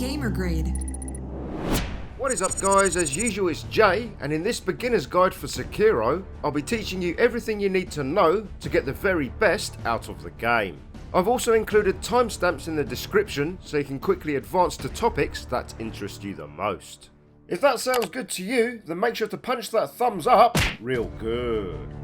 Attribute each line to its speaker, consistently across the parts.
Speaker 1: gamer grade.
Speaker 2: What is up guys, as usual it's Jay, and in this beginner's guide for Sekiro, I'll be teaching you everything you need to know to get the very best out of the game. I've also included timestamps in the description so you can quickly advance to topics that interest you the most. If that sounds good to you, then make sure to punch that thumbs up real good.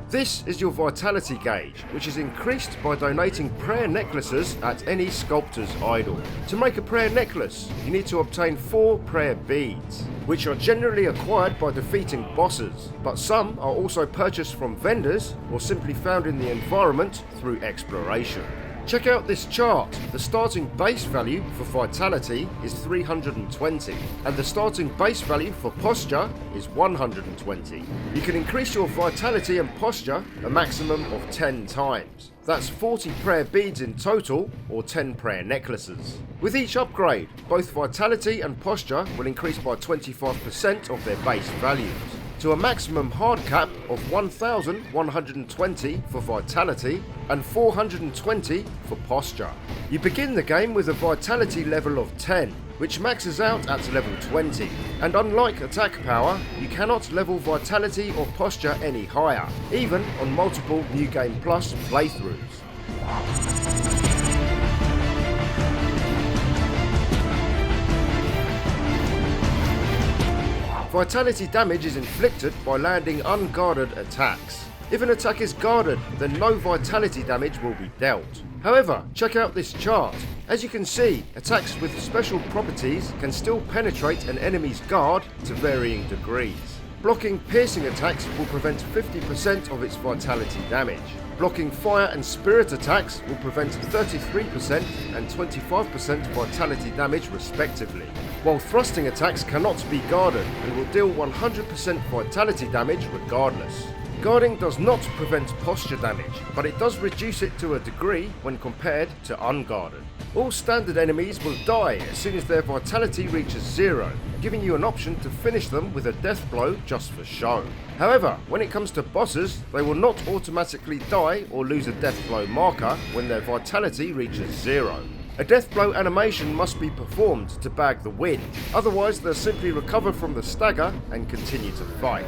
Speaker 2: This is your vitality gauge, which is increased by donating prayer necklaces at any sculptor's idol. To make a prayer necklace, you need to obtain 4 prayer beads, which are generally acquired by defeating bosses, but some are also purchased from vendors or simply found in the environment through exploration. Check out this chart. The starting base value for vitality is 320 and the starting base value for posture is 120. You can increase your vitality and posture a maximum of 10 times. That's 40 prayer beads in total, or 10 prayer necklaces. With each upgrade, both vitality and posture will increase by 25% of their base values, to a maximum hard cap of 1120 for vitality and 420 for posture. You begin the game with a vitality level of 10, which maxes out at level 20, and unlike attack power, you cannot level vitality or posture any higher, even on multiple New Game Plus playthroughs. Vitality damage is inflicted by landing unguarded attacks. If an attack is guarded, then no vitality damage will be dealt. However, check out this chart. As you can see, attacks with special properties can still penetrate an enemy's guard to varying degrees. Blocking piercing attacks will prevent 50% of its vitality damage. Blocking fire and spirit attacks will prevent 33% and 25% vitality damage respectively, while thrusting attacks cannot be guarded and will deal 100% vitality damage regardless. Guarding does not prevent posture damage, but it does reduce it to a degree when compared to unguarded. All standard enemies will die as soon as their vitality reaches 0, giving you an option to finish them with a death blow just for show. However, when it comes to bosses, they will not automatically die or lose a death blow marker when their vitality reaches 0. A death blow animation must be performed to bag the win, otherwise they'll simply recover from the stagger and continue to fight.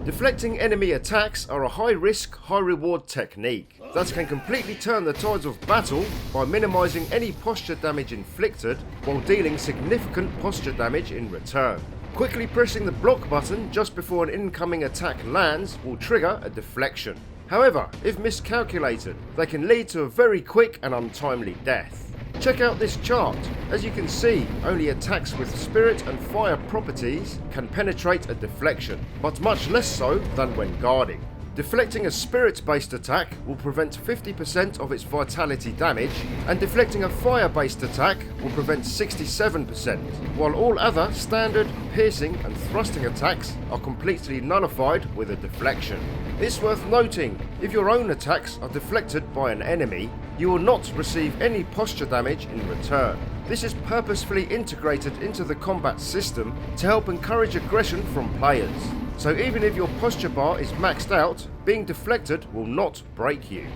Speaker 2: Deflecting enemy attacks are a high-risk, high-reward technique that can completely turn the tides of battle by minimizing any posture damage inflicted while dealing significant posture damage in return. Quickly pressing the block button just before an incoming attack lands will trigger a deflection. However, if miscalculated, they can lead to a very quick and untimely death. Check out this chart. As you can see, only attacks with spirit and fire properties can penetrate a deflection, but much less so than when guarding. Deflecting a spirit-based attack will prevent 50% of its vitality damage, and deflecting a fire-based attack will prevent 67%, while all other standard, piercing and thrusting attacks are completely nullified with a deflection. It's worth noting, if your own attacks are deflected by an enemy, you will not receive any posture damage in return. This is purposefully integrated into the combat system to help encourage aggression from players. So even if your posture bar is maxed out, being deflected will not break you.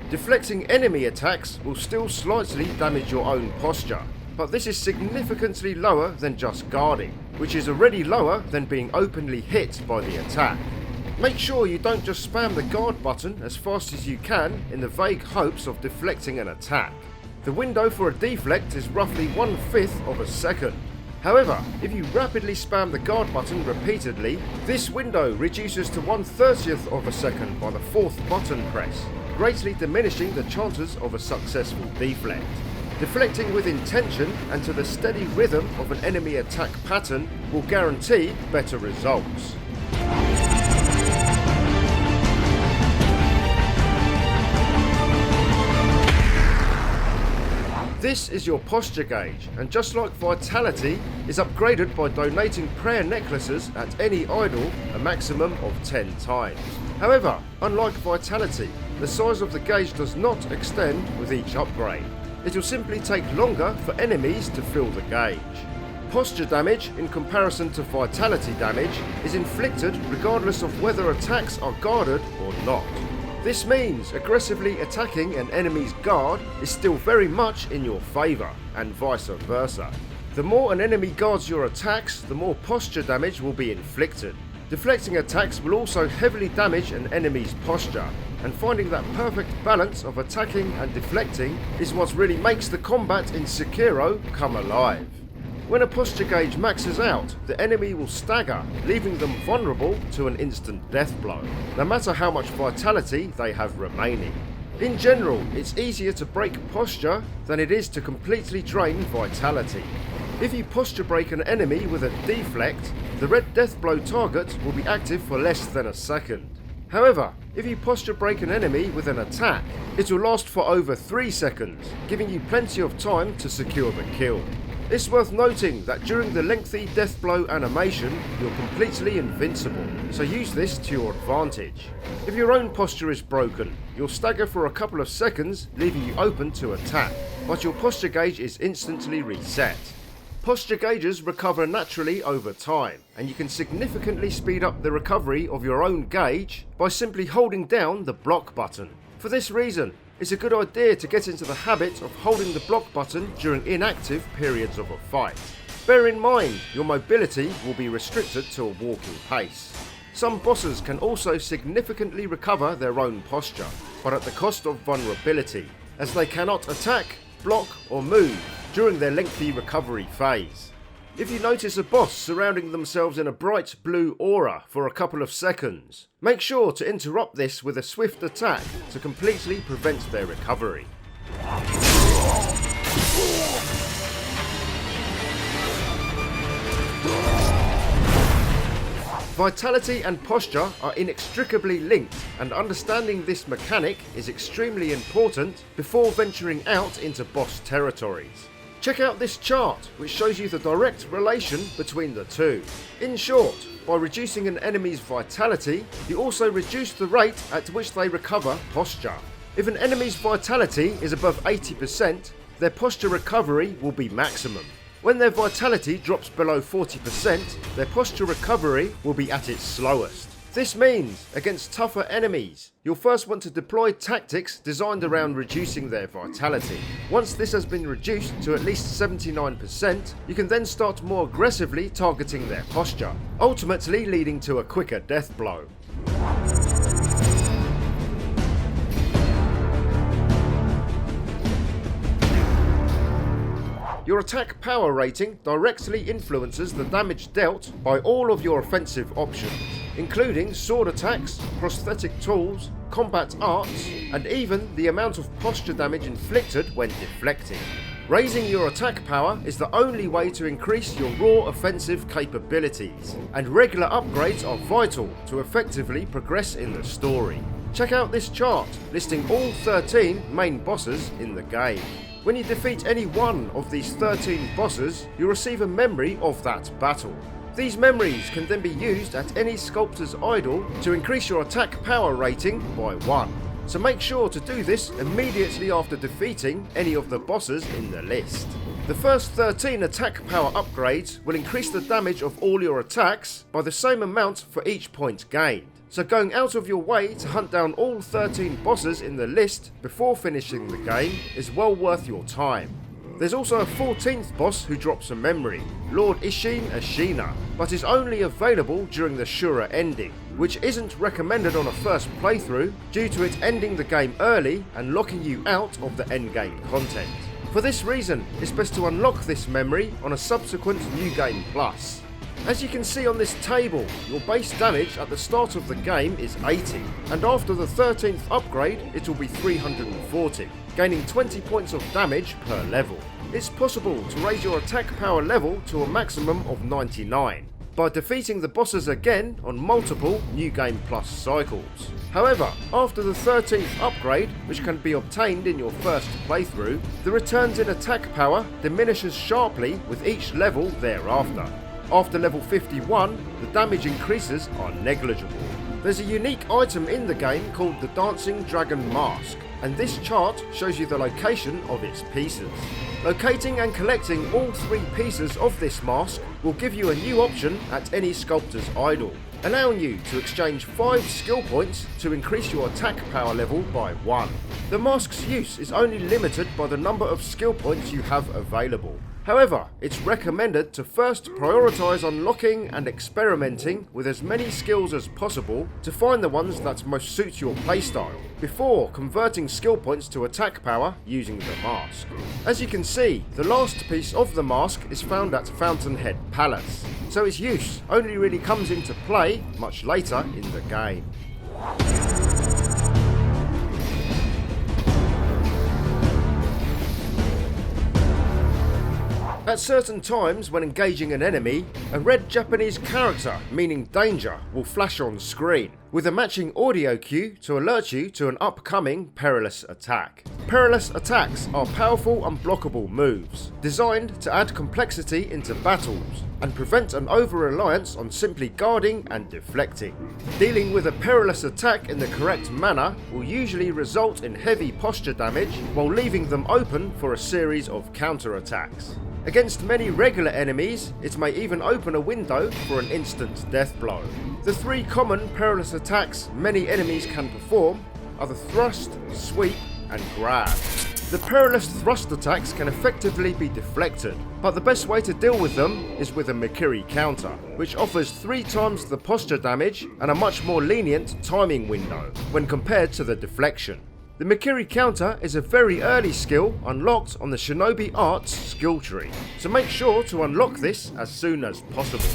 Speaker 2: Deflecting enemy attacks will still slightly damage your own posture, but this is significantly lower than just guarding, which is already lower than being openly hit by the attack. Make sure you don't just spam the guard button as fast as you can in the vague hopes of deflecting an attack. The window for a deflect is roughly 1/5 of a second. However, if you rapidly spam the guard button repeatedly, this window reduces to 1/30th of a second by the 4th button press, greatly diminishing the chances of a successful deflect. Deflecting with intention and to the steady rhythm of an enemy attack pattern will guarantee better results. This is your posture gauge, and just like vitality, is upgraded by donating prayer necklaces at any idol a maximum of 10 times. However, unlike vitality, the size of the gauge does not extend with each upgrade. it'll simply take longer for enemies to fill the gauge. Posture damage, in comparison to vitality damage, is inflicted regardless of whether attacks are guarded or not. This means aggressively attacking an enemy's guard is still very much in your favour, and vice versa. The more an enemy guards your attacks, the more posture damage will be inflicted. Deflecting attacks will also heavily damage an enemy's posture, and finding that perfect balance of attacking and deflecting is what really makes the combat in Sekiro come alive. When a posture gauge maxes out, the enemy will stagger, leaving them vulnerable to an instant death blow, no matter how much vitality they have remaining. In general, it's easier to break posture than it is to completely drain vitality. If you posture break an enemy with a deflect, the red death blow target will be active for less than a second. However, if you posture break an enemy with an attack, it will last for over 3 seconds, giving you plenty of time to secure the kill. It's worth noting that during the lengthy death blow animation, you're completely invincible, so use this to your advantage. If your own posture is broken, you'll stagger for a couple of seconds, leaving you open to attack, but your posture gauge is instantly reset. Posture gauges recover naturally over time, and you can significantly speed up the recovery of your own gauge by simply holding down the block button. For this reason, it's a good idea to get into the habit of holding the block button during inactive periods of a fight. Bear in mind, your mobility will be restricted to a walking pace. Some bosses can also significantly recover their own posture, but at the cost of vulnerability, as they cannot attack, block or move during their lengthy recovery phase. If you notice a boss surrounding themselves in a bright blue aura for a couple of seconds, make sure to interrupt this with a swift attack to completely prevent their recovery. Vitality and posture are inextricably linked, and understanding this mechanic is extremely important before venturing out into boss territories. Check out this chart, which shows you the direct relation between the two. In short, by reducing an enemy's vitality, you also reduce the rate at which they recover posture. If an enemy's vitality is above 80%, their posture recovery will be maximum. When their vitality drops below 40%, their posture recovery will be at its slowest. This means, against tougher enemies, you'll first want to deploy tactics designed around reducing their vitality. Once this has been reduced to at least 79%, you can then start more aggressively targeting their posture, ultimately leading to a quicker death blow. Your attack power rating directly influences the damage dealt by all of your offensive options, including sword attacks, prosthetic tools, combat arts, and even the amount of posture damage inflicted when deflecting. Raising your attack power is the only way to increase your raw offensive capabilities, and regular upgrades are vital to effectively progress in the story. Check out this chart listing all 13 main bosses in the game. When you defeat any one of these 13 bosses, you receive a memory of that battle. These memories can then be used at any sculptor's idol to increase your attack power rating by 1. So make sure to do this immediately after defeating any of the bosses in the list. The first 13 attack power upgrades will increase the damage of all your attacks by the same amount for each point gained. So going out of your way to hunt down all 13 bosses in the list before finishing the game is well worth your time. There's also a 14th boss who drops a memory, Lord Ishin Ashina, but is only available during the Shura ending, which isn't recommended on a first playthrough due to it ending the game early and locking you out of the endgame content. For this reason, it's best to unlock this memory on a subsequent New Game Plus. As you can see on this table, your base damage at the start of the game is 80, and after the 13th upgrade it will be 340, gaining 20 points of damage per level. It's possible to raise your attack power level to a maximum of 99, by defeating the bosses again on multiple New Game Plus cycles. However, after the 13th upgrade, which can be obtained in your first playthrough, the returns in attack power diminishes sharply with each level thereafter. After level 51, the damage increases are negligible. There's a unique item in the game called the Dancing Dragon Mask, and this chart shows you the location of its pieces. Locating and collecting all 3 pieces of this mask will give you a new option at any sculptor's idol, allowing you to exchange 5 skill points to increase your attack power level by 1. The mask's use is only limited by the number of skill points you have available. However, it's recommended to first prioritise unlocking and experimenting with as many skills as possible to find the ones that most suit your playstyle, before converting skill points to attack power using the mask. As you can see, the last piece of the mask is found at Fountainhead Palace, so its use only really comes into play much later in the game. At certain times when engaging an enemy, a red Japanese character meaning danger will flash on screen, with a matching audio cue to alert you to an upcoming Perilous attack. Perilous attacks are powerful unblockable moves, designed to add complexity into battles, and prevent an over-reliance on simply guarding and deflecting. Dealing with a Perilous attack in the correct manner will usually result in heavy posture damage, while leaving them open for a series of counter-attacks. Against many regular enemies, it may even open a window for an instant death blow. The 3 common Perilous attacks many enemies can perform are the thrust, sweep, and grab. The Perilous thrust attacks can effectively be deflected, but the best way to deal with them is with a Mikiri counter, which offers 3 times the posture damage and a much more lenient timing window when compared to the deflection. The Mikiri counter is a very early skill unlocked on the Shinobi Arts skill tree, so make sure to unlock this as soon as possible.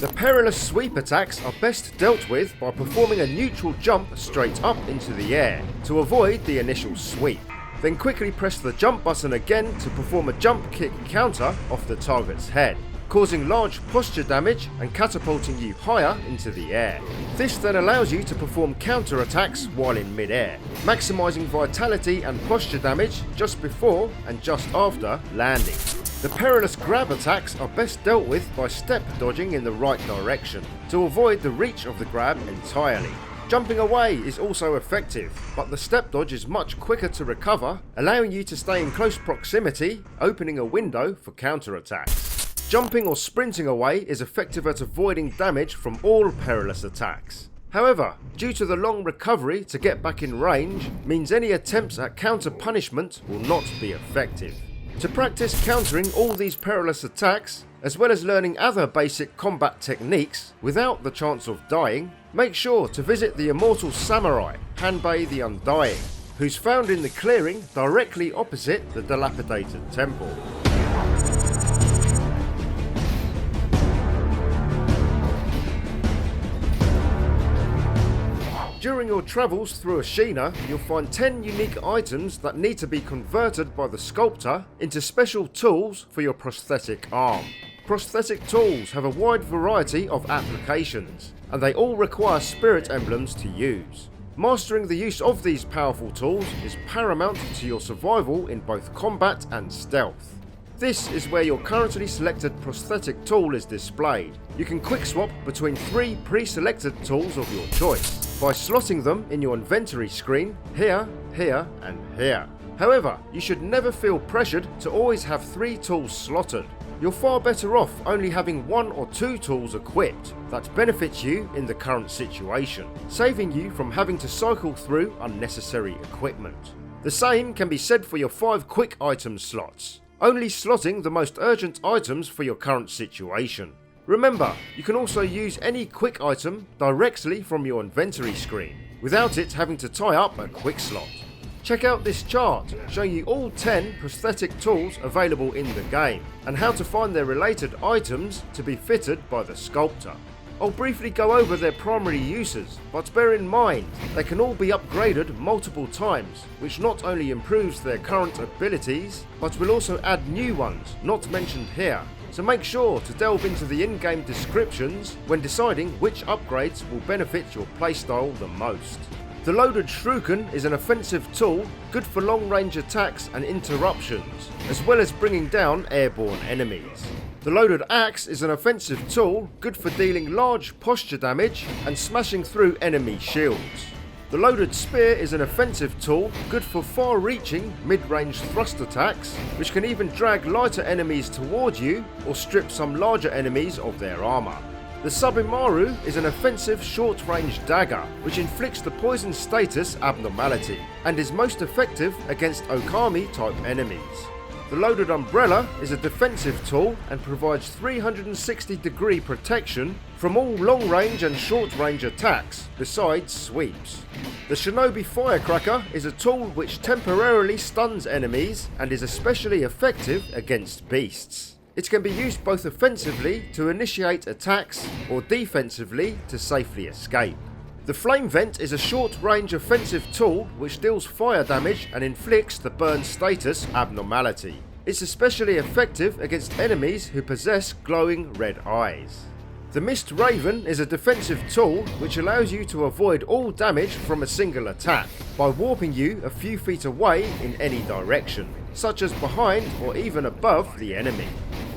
Speaker 2: The Perilous sweep attacks are best dealt with by performing a neutral jump straight up into the air to avoid the initial sweep. Then quickly press the jump button again to perform a jump kick counter off the target's head, causing large posture damage and catapulting you higher into the air. This then allows you to perform counter attacks while in mid-air, maximising vitality and posture damage just before and just after landing. The Perilous grab attacks are best dealt with by step dodging in the right direction to avoid the reach of the grab entirely. Jumping away is also effective, but the step dodge is much quicker to recover, allowing you to stay in close proximity, opening a window for counter attacks. Jumping or sprinting away is effective at avoiding damage from all Perilous attacks. However, due to the long recovery to get back in range, means any attempts at counter punishment will not be effective. To practice countering all these Perilous attacks, as well as learning other basic combat techniques without the chance of dying, make sure to visit the immortal samurai, Hanbei the Undying, who's found in the clearing directly opposite the dilapidated temple. During your travels through Ashina, you'll find 10 unique items that need to be converted by the sculptor into special tools for your prosthetic arm. Prosthetic tools have a wide variety of applications, and they all require spirit emblems to use. Mastering the use of these powerful tools is paramount to your survival in both combat and stealth. This is where your currently selected prosthetic tool is displayed. You can quick swap between 3 pre-selected tools of your choice by slotting them in your inventory screen here, here, and here. However, you should never feel pressured to always have 3 tools slotted. You're far better off only having 1 or 2 tools equipped that benefits you in the current situation, saving you from having to cycle through unnecessary equipment. The same can be said for your 5 quick item slots, only slotting the most urgent items for your current situation. Remember, you can also use any quick item directly from your inventory screen, without it having to tie up a quick slot. Check out this chart showing you all 10 prosthetic tools available in the game, and how to find their related items to be fitted by the sculptor. I'll briefly go over their primary uses, but bear in mind they can all be upgraded multiple times, which not only improves their current abilities, but will also add new ones not mentioned here. So make sure to delve into the in-game descriptions when deciding which upgrades will benefit your playstyle the most. The loaded shuriken is an offensive tool, good for long-range attacks and interruptions, as well as bringing down airborne enemies. The loaded axe is an offensive tool, good for dealing large posture damage and smashing through enemy shields. The loaded spear is an offensive tool good for far-reaching mid-range thrust attacks, which can even drag lighter enemies towards you or strip some larger enemies of their armour. The Subimaru is an offensive short-range dagger, which inflicts the poison status Abnormality, and is most effective against Okami-type enemies. The loaded umbrella is a defensive tool and provides 360-degree protection from all long-range and short-range attacks, besides sweeps. The shinobi firecracker is a tool which temporarily stuns enemies and is especially effective against beasts. It can be used both offensively to initiate attacks or defensively to safely escape. The Flame Vent is a short-range offensive tool which deals fire damage and inflicts the burn status Abnormality. It's especially effective against enemies who possess glowing red eyes. The Mist Raven is a defensive tool which allows you to avoid all damage from a single attack by warping you a few feet away in any direction, such as behind or even above the enemy.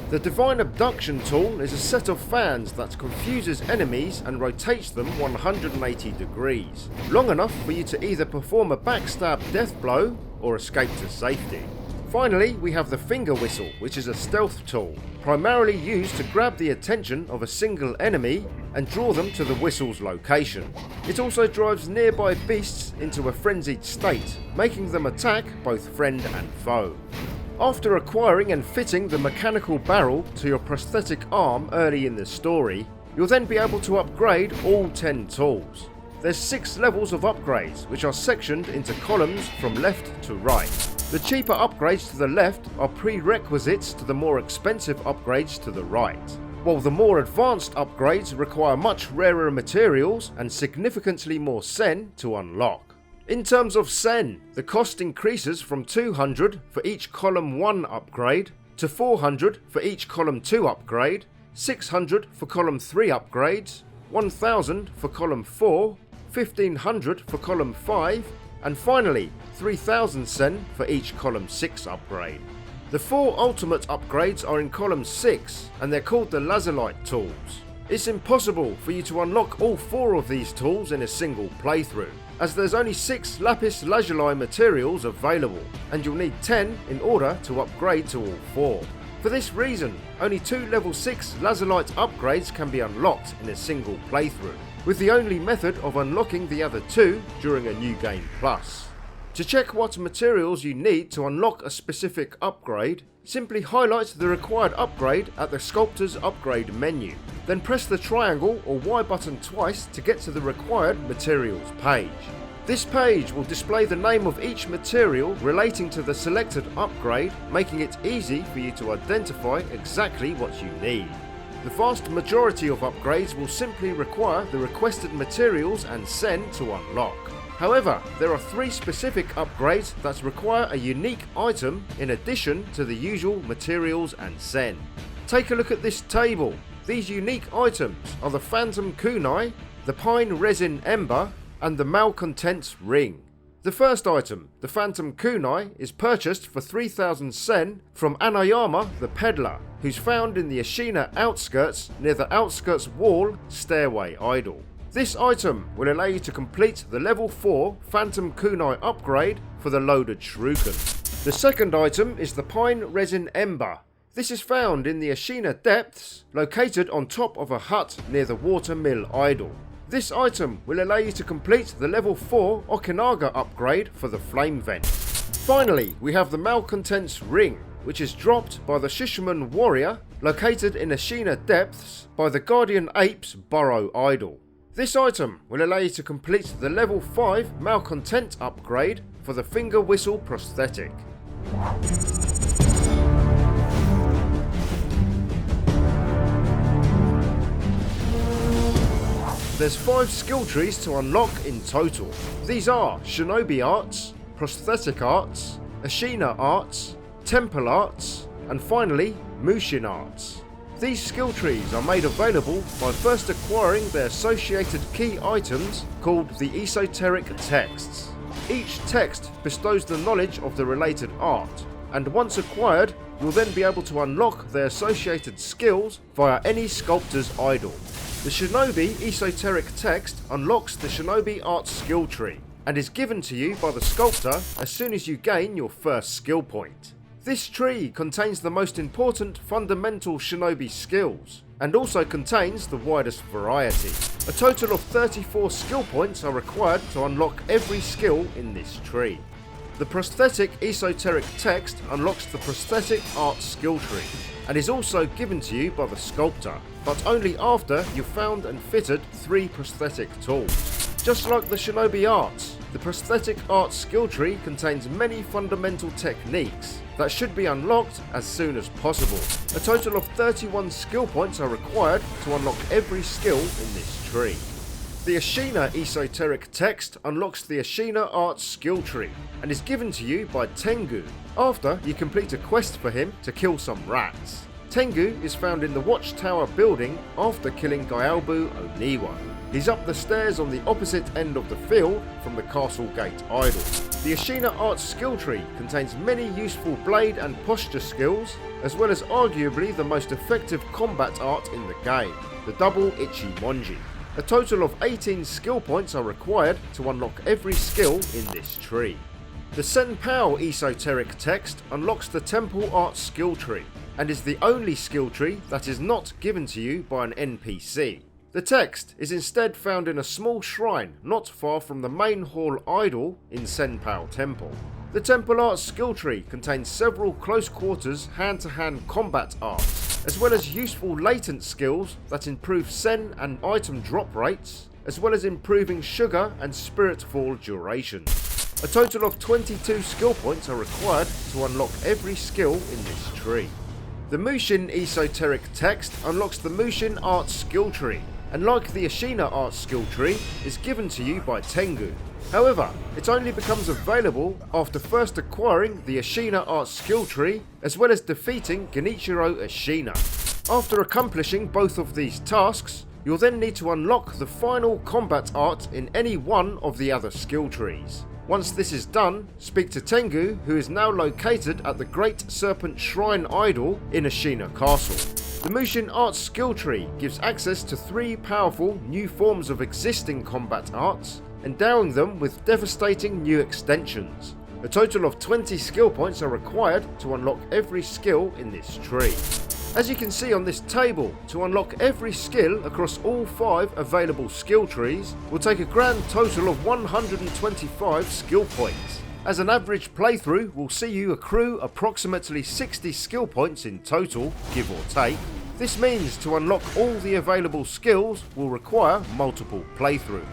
Speaker 2: The Divine Abduction tool is a set of fans that confuses enemies and rotates them 180 degrees, long enough for you to either perform a backstab death blow or escape to safety. Finally, we have the Finger Whistle, which is a stealth tool, primarily used to grab the attention of a single enemy and draw them to the whistle's location. It also drives nearby beasts into a frenzied state, making them attack both friend and foe. After acquiring and fitting the mechanical barrel to your prosthetic arm early in the story, you'll then be able to upgrade all 10 tools. There's 6 levels of upgrades, which are sectioned into columns from left to right. The cheaper upgrades to the left are prerequisites to the more expensive upgrades to the right, while the more advanced upgrades require much rarer materials and significantly more Sen to unlock. In terms of Sen, the cost increases from 200 for each column 1 upgrade, to 400 for each column 2 upgrade, 600 for column 3 upgrades, 1000 for column 4, 1500 for column 5, and finally 3000 Sen for each column 6 upgrade. The 4 ultimate upgrades are in column 6 and they're called the Lazulite tools. It's impossible for you to unlock all 4 of these tools in a single playthrough, as there's only 6 Lapis Lazuli materials available, and you'll need 10 in order to upgrade to all 4. For this reason, only 2 level 6 Lazulite upgrades can be unlocked in a single playthrough, with the only method of unlocking the other 2 during a New Game Plus. To check what materials you need to unlock a specific upgrade, simply highlight the required upgrade at the Sculptor's Upgrade menu, then press the triangle or Y button twice to get to the required materials page. This page will display the name of each material relating to the selected upgrade, making it easy for you to identify exactly what you need. The vast majority of upgrades will simply require the requested materials and Sen to unlock. However, there are 3 specific upgrades that require a unique item in addition to the usual materials and Sen. Take a look at this table. These unique items are the Phantom Kunai, the Pine Resin Ember, and the Malcontent's Ring. The first item, the Phantom Kunai, is purchased for 3000 Sen from Anayama the Peddler, who's found in the Ashina outskirts near the Outskirts Wall Stairway Idol. This item will allow you to complete the level 4 Phantom Kunai upgrade for the loaded Shuriken. The second item is the Pine Resin Ember. This is found in the Ashina Depths, located on top of a hut near the Watermill Idol. This item will allow you to complete the level 4 Okinaga upgrade for the Flame Vent. Finally, we have the Malcontent's Ring, which is dropped by the Shishiman Warrior, located in Ashina Depths by the Guardian Ape's Burrow Idol. This item will allow you to complete the level 5 Malcontent upgrade for the Finger Whistle prosthetic. There's 5 skill trees to unlock in total. These are Shinobi Arts, Prosthetic Arts, Ashina Arts, Temple Arts, and finally Mushin Arts. These skill trees are made available by first acquiring their associated key items called the Esoteric Texts. Each text bestows the knowledge of the related art, and once acquired, you'll then be able to unlock their associated skills via any sculptor's idol. The Shinobi Esoteric Text unlocks the Shinobi Art skill tree and is given to you by the sculptor as soon as you gain your first skill point. This tree contains the most important fundamental Shinobi skills and also contains the widest variety. A total of 34 skill points are required to unlock every skill in this tree. The Prosthetic Esoteric Text unlocks the Prosthetic Art skill tree and is also given to you by the sculptor, but only after you've found and fitted 3 prosthetic tools. Just like the Shinobi Arts, the Prosthetic Art skill tree contains many fundamental techniques that should be unlocked as soon as possible. A total of 31 skill points are required to unlock every skill in this tree. The Ashina Esoteric Text unlocks the Ashina Art skill tree and is given to you by Tengu after you complete a quest for him to kill some rats. Tengu is found in the Watchtower building after killing Gyalbu Oniwa. He's up the stairs on the opposite end of the field from the Castle Gate idol. The Ashina Art skill tree contains many useful blade and posture skills, as well as arguably the most effective combat art in the game, the Double Ichimonji. A total of 18 skill points are required to unlock every skill in this tree. The Senpou Esoteric Text unlocks the Temple Art skill tree, and is the only skill tree that is not given to you by an NPC. The text is instead found in a small shrine not far from the main hall idol in Senpou Temple. The Temple Art skill tree contains several close quarters hand-to-hand combat arts, as well as useful latent skills that improve sen and item drop rates, as well as improving sugar and spiritfall durations. A total of 22 skill points are required to unlock every skill in this tree. The Mushin Esoteric Text unlocks the Mushin Art skill tree, and like the Ashina Art skill tree, is given to you by Tengu. However, it only becomes available after first acquiring the Ashina Art skill tree, as well as defeating Genichiro Ashina. After accomplishing both of these tasks, you'll then need to unlock the final combat art in any one of the other skill trees. Once this is done, speak to Tengu, who is now located at the Great Serpent Shrine Idol in Ashina Castle. The Mushin Art skill tree gives access to 3 powerful new forms of existing combat arts, endowing them with devastating new extensions. A total of 20 skill points are required to unlock every skill in this tree. As you can see on this table, to unlock every skill across all 5 available skill trees will take a grand total of 125 skill points, as an average playthrough will see you accrue approximately 60 skill points in total, give or take. This means to unlock all the available skills will require multiple playthroughs.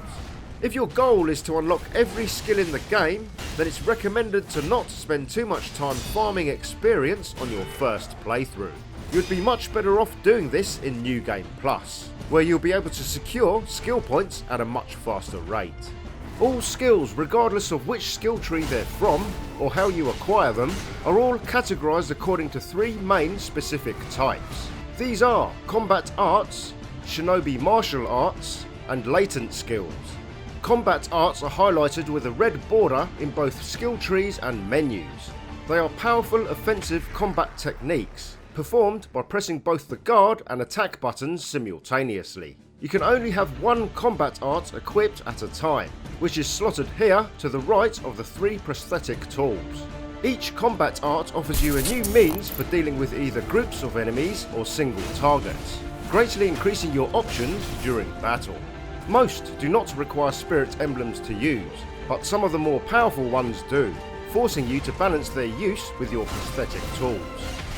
Speaker 2: If your goal is to unlock every skill in the game, then it's recommended to not spend too much time farming experience on your first playthrough. You'd be much better off doing this in New Game Plus, where you'll be able to secure skill points at a much faster rate. All skills, regardless of which skill tree they're from, or how you acquire them, are all categorized according to 3 main specific types. These are Combat Arts, Shinobi Martial Arts, and Latent Skills. Combat Arts are highlighted with a red border in both skill trees and menus. They are powerful offensive combat techniques, performed by pressing both the guard and attack buttons simultaneously. You can only have 1 combat art equipped at a time, which is slotted here to the right of the 3 prosthetic tools. Each combat art offers you a new means for dealing with either groups of enemies or single targets, greatly increasing your options during battle. Most do not require spirit emblems to use, but some of the more powerful ones do, forcing you to balance their use with your prosthetic tools.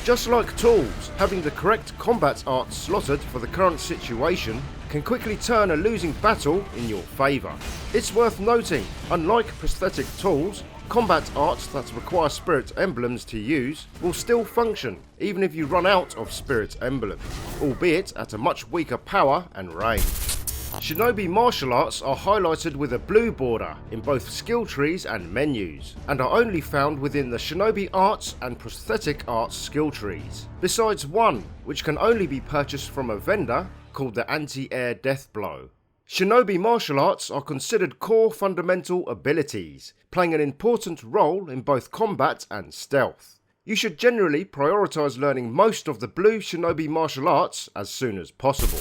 Speaker 2: Just like tools, having the correct combat art slotted for the current situation can quickly turn a losing battle in your favour. It's worth noting, unlike prosthetic tools, combat arts that require spirit emblems to use will still function even if you run out of spirit emblems, albeit at a much weaker power and range. Shinobi martial arts are highlighted with a blue border in both skill trees and menus, and are only found within the Shinobi arts and prosthetic arts skill trees, besides one which can only be purchased from a vendor called the Anti-Air Death Blow. Shinobi martial arts are considered core fundamental abilities, playing an important role in both combat and stealth. You should generally prioritise learning most of the blue Shinobi martial arts as soon as possible.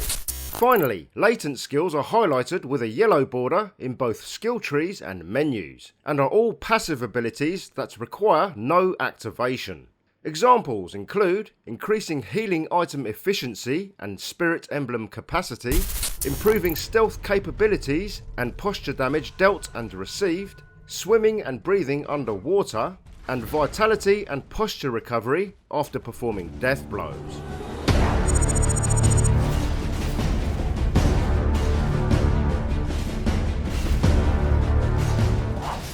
Speaker 2: Finally, latent skills are highlighted with a yellow border in both skill trees and menus, and are all passive abilities that require no activation. Examples include increasing healing item efficiency and spirit emblem capacity, improving stealth capabilities and posture damage dealt and received, swimming and breathing underwater, and vitality and posture recovery after performing death blows.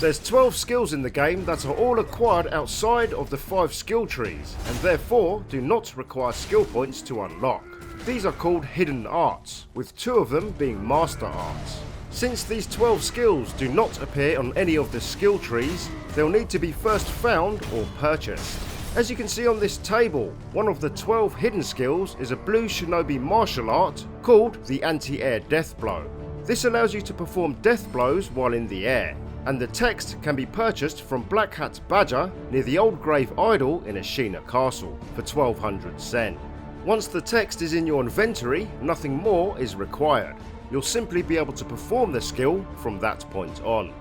Speaker 2: There's 12 skills in the game that are all acquired outside of the 5 skill trees, and therefore do not require skill points to unlock. These are called hidden arts, with 2 of them being master arts. Since these 12 skills do not appear on any of the skill trees, they'll need to be first found or purchased. As you can see on this table, one of the 12 hidden skills is a blue shinobi martial art called the anti-air death blow. This allows you to perform death blows while in the air, and the text can be purchased from Black Hat Badger near the Old Grave Idol in Ashina Castle for 1200 sen. Once the text is in your inventory, nothing more is required. You'll simply be able to perform the skill from that point on.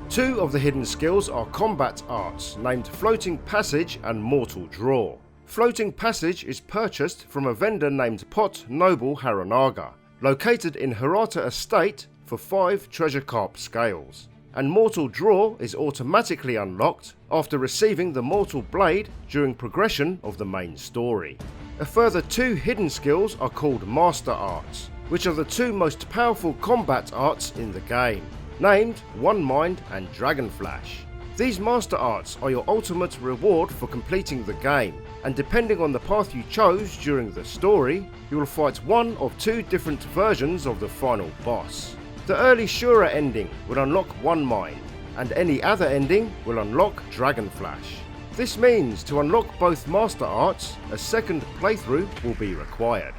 Speaker 2: 2 of the hidden skills are combat arts named Floating Passage and Mortal Draw. Floating Passage is purchased from a vendor named Pot Noble Haranaga, located in Hirata Estate for 5 treasure carp scales. And Mortal Draw is automatically unlocked after receiving the Mortal Blade during progression of the main story. A further 2 hidden skills are called Master Arts, which are the 2 most powerful combat arts in the game, named One Mind and Dragon Flash. These Master Arts are your ultimate reward for completing the game, and depending on the path you chose during the story, you will fight one of 2 different versions of the final boss. The early Shura ending will unlock One Mind, and any other ending will unlock Dragon Flash. This means to unlock both Master Arts, a second playthrough will be required.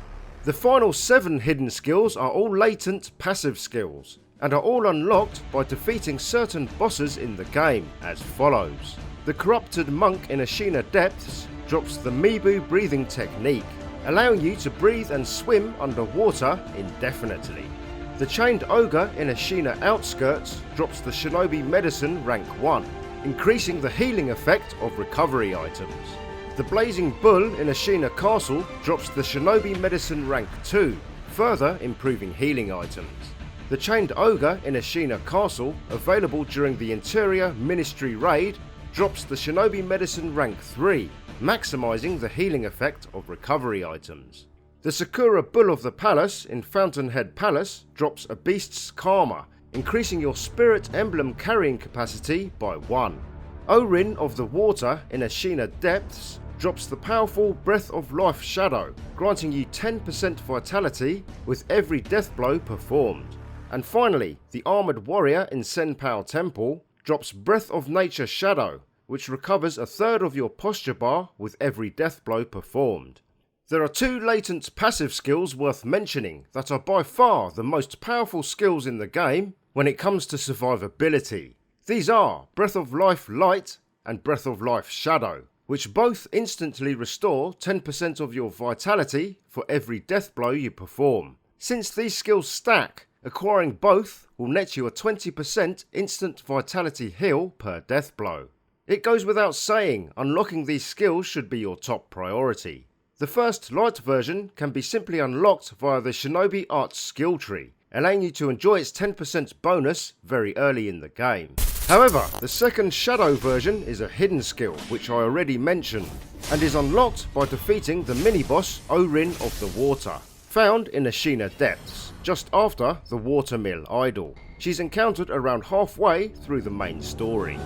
Speaker 2: The final 7 hidden skills are all latent passive skills, and are all unlocked by defeating certain bosses in the game as follows. The Corrupted Monk in Ashina Depths drops the Mibu breathing technique, allowing you to breathe and swim underwater indefinitely. The Chained Ogre in Ashina Outskirts drops the Shinobi Medicine rank 1, increasing the healing effect of recovery items. The Blazing Bull in Ashina Castle drops the Shinobi Medicine rank 2, further improving healing items. The Chained Ogre in Ashina Castle, available during the Interior Ministry raid, drops the Shinobi Medicine rank 3, maximising the healing effect of recovery items. The Sakura Bull of the Palace in Fountainhead Palace drops a Beast's Karma, increasing your spirit emblem carrying capacity by 1. Orin of the Water in Ashina Depths drops the powerful Breath of Life Shadow, granting you 10% vitality with every death blow performed. And finally, the Armoured Warrior in Senpou Temple drops Breath of Nature Shadow, which recovers a third of your posture bar with every death blow performed. There are 2 latent passive skills worth mentioning that are by far the most powerful skills in the game when it comes to survivability. These are Breath of Life Light and Breath of Life Shadow, which both instantly restore 10% of your vitality for every death blow you perform. Since these skills stack, acquiring both will net you a 20% instant vitality heal per death blow. It goes without saying, unlocking these skills should be your top priority. The first light version can be simply unlocked via the Shinobi Arts skill tree, allowing you to enjoy its 10% bonus very early in the game. However, the second Shadow version is a hidden skill, which I already mentioned, and is unlocked by defeating the mini-boss Orin of the Water, found in Ashina Depths, just after the Watermill Idol. She's encountered around halfway through the main story.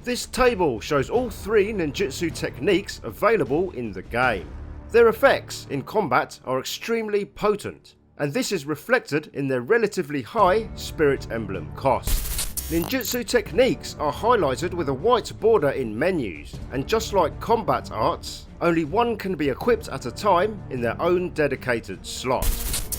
Speaker 2: This table shows all 3 ninjutsu techniques available in the game. Their effects in combat are extremely potent, and this is reflected in their relatively high spirit emblem cost. Ninjutsu techniques are highlighted with a white border in menus, and just like combat arts, only one can be equipped at a time in their own dedicated slot.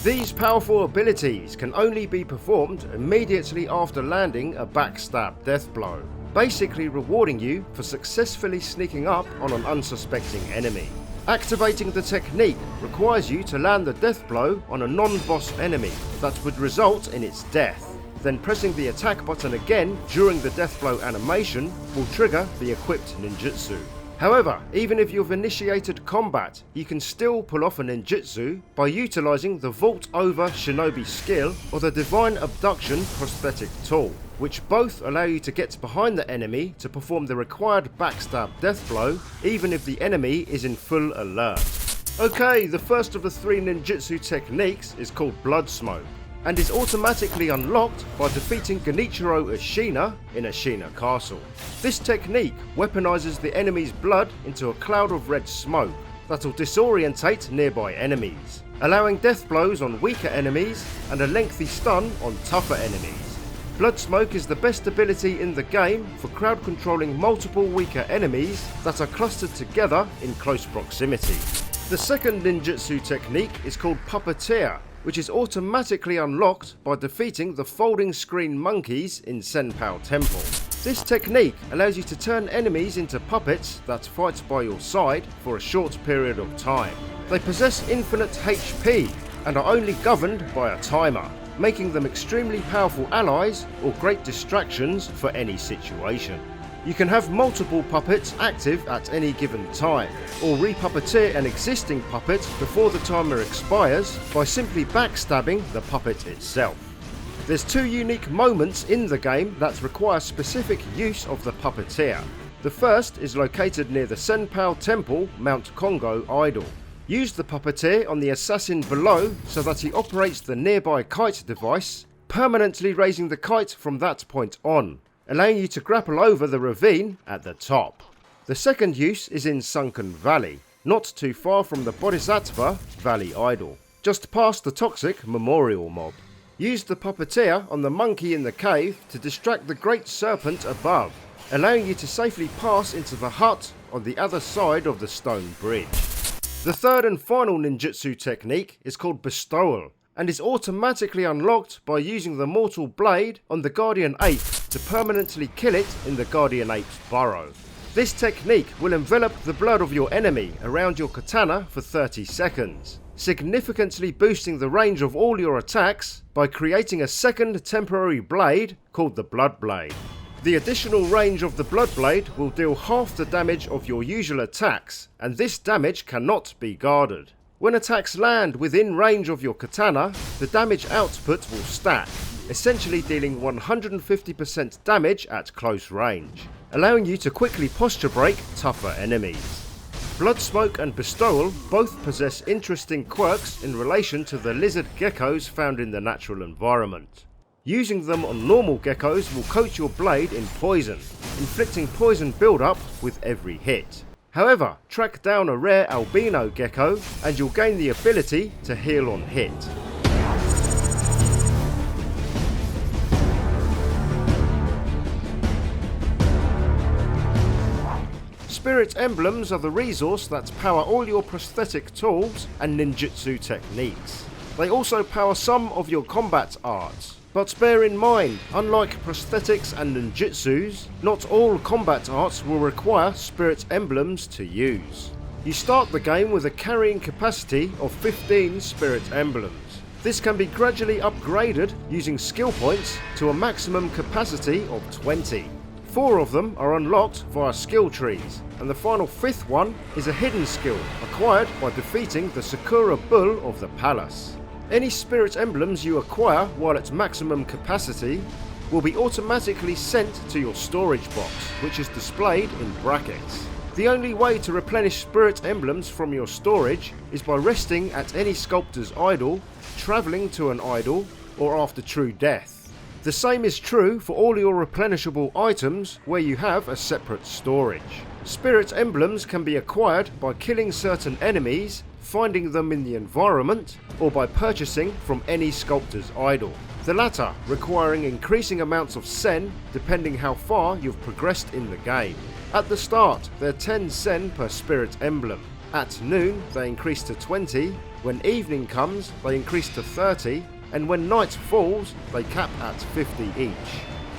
Speaker 2: These powerful abilities can only be performed immediately after landing a backstab death blow. basically rewarding you for successfully sneaking up on an unsuspecting enemy. Activating the technique requires you to land the death blow on a non-boss enemy that would result in its death. Then pressing the attack button again during the death blow animation will trigger the equipped ninjutsu. However, even if you've initiated combat, you can still pull off a ninjutsu by utilising the Vault Over Shinobi skill or the Divine Abduction Prosthetic Tool, which both allow you to get behind the enemy to perform the required backstab death blow even if the enemy is in full alert. Okay, the first of the 3 ninjutsu techniques is called Bloodsmoke, and is automatically unlocked by defeating Genichiro Ashina in Ashina Castle. This technique weaponizes the enemy's blood into a cloud of red smoke that'll disorientate nearby enemies, allowing death blows on weaker enemies and a lengthy stun on tougher enemies. Bloodsmoke is the best ability in the game for crowd controlling multiple weaker enemies that are clustered together in close proximity. The second ninjutsu technique is called Puppeteer, which is automatically unlocked by defeating the folding screen monkeys in Senpou Temple. This technique allows you to turn enemies into puppets that fight by your side for a short period of time. They possess infinite HP and are only governed by a timer, making them extremely powerful allies or great distractions for any situation. You can have multiple puppets active at any given time, or repuppeteer an existing puppet before the timer expires by simply backstabbing the puppet itself. There's 2 unique moments in the game that require specific use of the puppeteer. The first is located near the Senpou Temple Mount Kongo idol. Use the puppeteer on the assassin below so that he operates the nearby kite device, permanently raising the kite from that point on, allowing you to grapple over the ravine at the top. The second use is in Sunken Valley, not too far from the Bodhisattva Valley Idol, just past the toxic memorial mob. Use the puppeteer on the monkey in the cave to distract the great serpent above, allowing you to safely pass into the hut on the other side of the stone bridge. The third and final ninjutsu technique is called Bestowal, and is automatically unlocked by using the Mortal Blade on the Guardian Ape to permanently kill it in the Guardian Ape's burrow. This technique will envelop the blood of your enemy around your katana for 30 seconds, significantly boosting the range of all your attacks by creating a second temporary blade called the Blood Blade. The additional range of the Blood Blade will deal half the damage of your usual attacks, and this damage cannot be guarded. When attacks land within range of your katana, the damage output will stack, essentially dealing 150% damage at close range, allowing you to quickly posture break tougher enemies. Bloodsmoke and Bestowal both possess interesting quirks in relation to the lizard geckos found in the natural environment. Using them on normal geckos will coat your blade in poison, inflicting poison build-up with every hit. However, track down a rare albino gecko and you'll gain the ability to heal on hit. Spirit Emblems are the resource that power all your prosthetic tools and ninjutsu techniques. They also power some of your combat arts. But bear in mind, unlike prosthetics and ninjutsus, not all combat arts will require Spirit Emblems to use. You start the game with a carrying capacity of 15 Spirit Emblems. This can be gradually upgraded using skill points to a maximum capacity of 20. 4 of them are unlocked via skill trees, and the final 5th one is a hidden skill acquired by defeating the Sakura Bull of the Palace. Any Spirit Emblems you acquire while at maximum capacity will be automatically sent to your storage box, which is displayed in brackets. The only way to replenish Spirit Emblems from your storage is by resting at any sculptor's idol, travelling to an idol, or after true death. The same is true for all your replenishable items where you have a separate storage. Spirit Emblems can be acquired by killing certain enemies, finding them in the environment, or by purchasing from any sculptor's idol. The latter requiring increasing amounts of sen depending how far you've progressed in the game. At the start, they're 10 sen per Spirit Emblem. At noon, they increase to 20, when evening comes, they increase to 30, and when night falls, they cap at 50 each.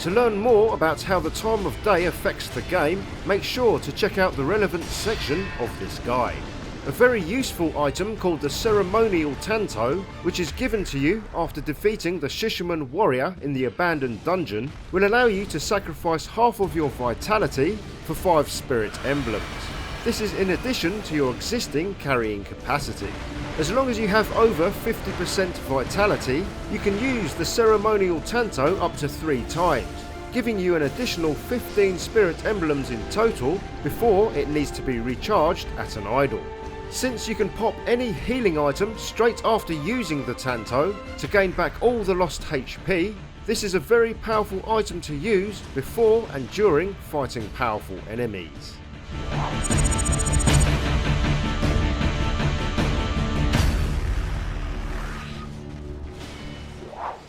Speaker 2: To learn more about how the time of day affects the game, make sure to check out the relevant section of this guide. A very useful item called the Ceremonial Tanto, which is given to you after defeating the Shishiman warrior in the abandoned dungeon, will allow you to sacrifice half of your vitality for 5 spirit emblems. This is in addition to your existing carrying capacity. As long as you have over 50% vitality, you can use the Ceremonial Tanto up to 3 times, giving you an additional 15 spirit emblems in total before it needs to be recharged at an idle. Since you can pop any healing item straight after using the Tanto to gain back all the lost HP, this is a very powerful item to use before and during fighting powerful enemies.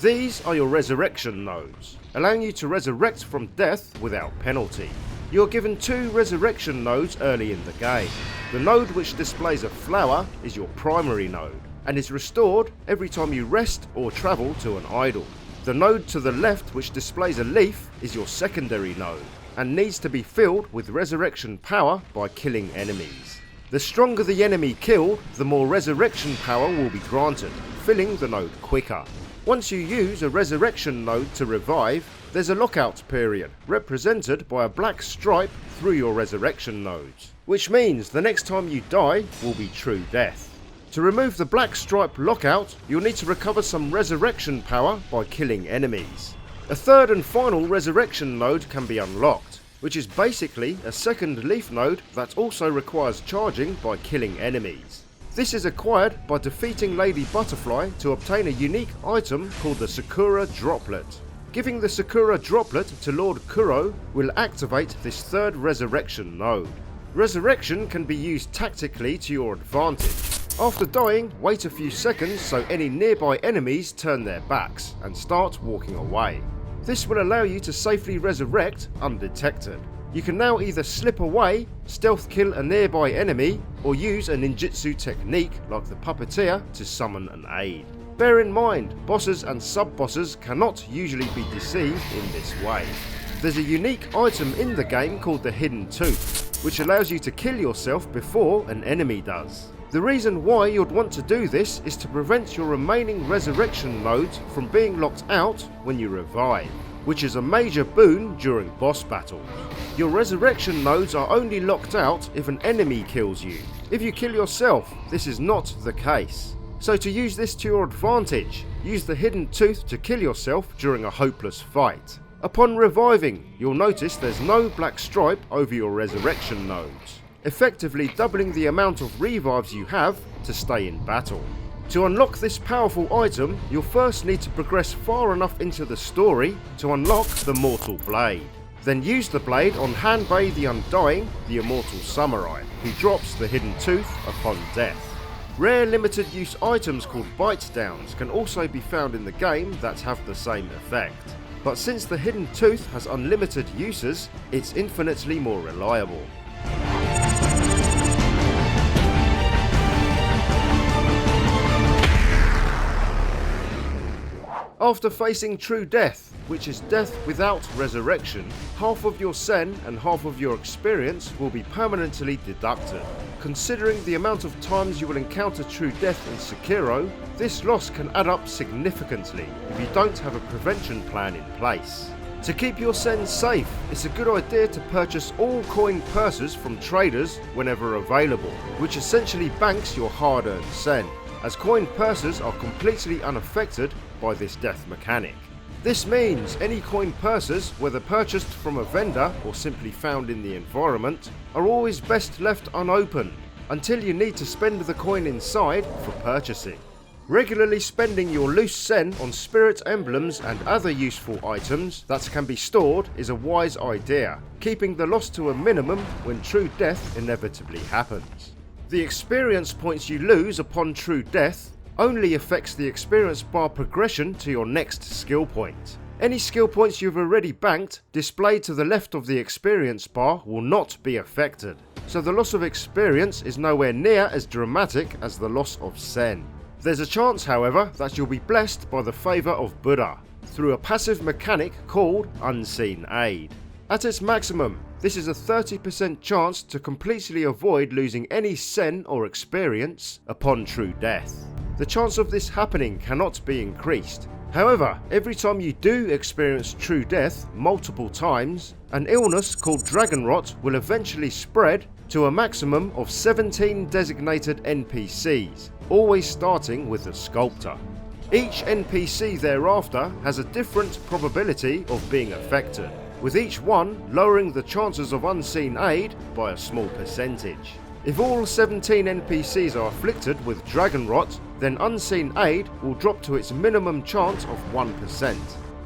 Speaker 2: These are your resurrection nodes, allowing you to resurrect from death without penalty. You are given 2 resurrection nodes early in the game. The node which displays a flower is your primary node, and is restored every time you rest or travel to an idol. The node to the left which displays a leaf is your secondary node, and needs to be filled with resurrection power by killing enemies. The stronger the enemy killed, the more resurrection power will be granted, filling the node quicker. Once you use a resurrection node to revive, there's a lockout period, represented by a black stripe through your resurrection nodes, which means the next time you die will be true death. To remove the black stripe lockout, you'll need to recover some resurrection power by killing enemies. A third and final resurrection node can be unlocked, which is basically a second leaf node that also requires charging by killing enemies. This is acquired by defeating Lady Butterfly to obtain a unique item called the SEKIRO Droplet. Giving the SEKIRO Droplet to Lord Kuros will activate this third resurrection node. Resurrection can be used tactically to your advantage. After dying, wait a few seconds so any nearby enemies turn their backs and start walking away. This will allow you to safely resurrect undetected. You can now either slip away, stealth kill a nearby enemy, or use a ninjutsu technique like the Puppeteer to summon an aid. Bear in mind, bosses and sub-bosses cannot usually be deceived in this way. There's a unique item in the game called the Hidden Tooth, which allows you to kill yourself before an enemy does. The reason why you'd want to do this is to prevent your remaining resurrection nodes from being locked out when you revive, which is a major boon during boss battles. Your resurrection nodes are only locked out if an enemy kills you. If you kill yourself, this is not the case. So to use this to your advantage, use the Hidden Tooth to kill yourself during a hopeless fight. Upon reviving, you'll notice there's no black stripe over your resurrection nodes, effectively doubling the amount of revives you have to stay in battle. To unlock this powerful item, you'll first need to progress far enough into the story to unlock the Mortal Blade. Then use the blade on Hanbei the Undying, the Immortal Samurai, who drops the Hidden Tooth upon death. Rare limited use items called Bite Downs can also be found in the game that have the same effect. But since the Hidden Tooth has unlimited uses, it's infinitely more reliable. After facing true death, which is death without resurrection, half of your sen and half of your experience will be permanently deducted. Considering the amount of times you will encounter true death in Sekiro, this loss can add up significantly if you don't have a prevention plan in place. To keep your sen safe, it's a good idea to purchase all coin purses from traders whenever available, which essentially banks your hard-earned sen, as coin purses are completely unaffected by this death mechanic. This means any coin purses, whether purchased from a vendor or simply found in the environment, are always best left unopened until you need to spend the coin inside for purchasing. Regularly spending your loose sen on spirit emblems and other useful items that can be stored is a wise idea, keeping the loss to a minimum when true death inevitably happens. The experience points you lose upon true death only affects the experience bar progression to your next skill point. Any skill points you've already banked displayed to the left of the experience bar will not be affected, so the loss of experience is nowhere near as dramatic as the loss of sen. There's a chance, however, that you'll be blessed by the favour of Buddha. through a passive mechanic called Unseen Aid. At its maximum, this is a 30% chance to completely avoid losing any sen or experience upon true death. The chance of this happening cannot be increased. However, every time you do experience true death multiple times, an illness called Dragonrot will eventually spread to a maximum of 17 designated NPCs, always starting with the Sculptor. Each NPC thereafter has a different probability of being affected, with each one lowering the chances of Unseen Aid by a small percentage. If all 17 NPCs are afflicted with Dragonrot, then Unseen Aid will drop to its minimum chance of 1%.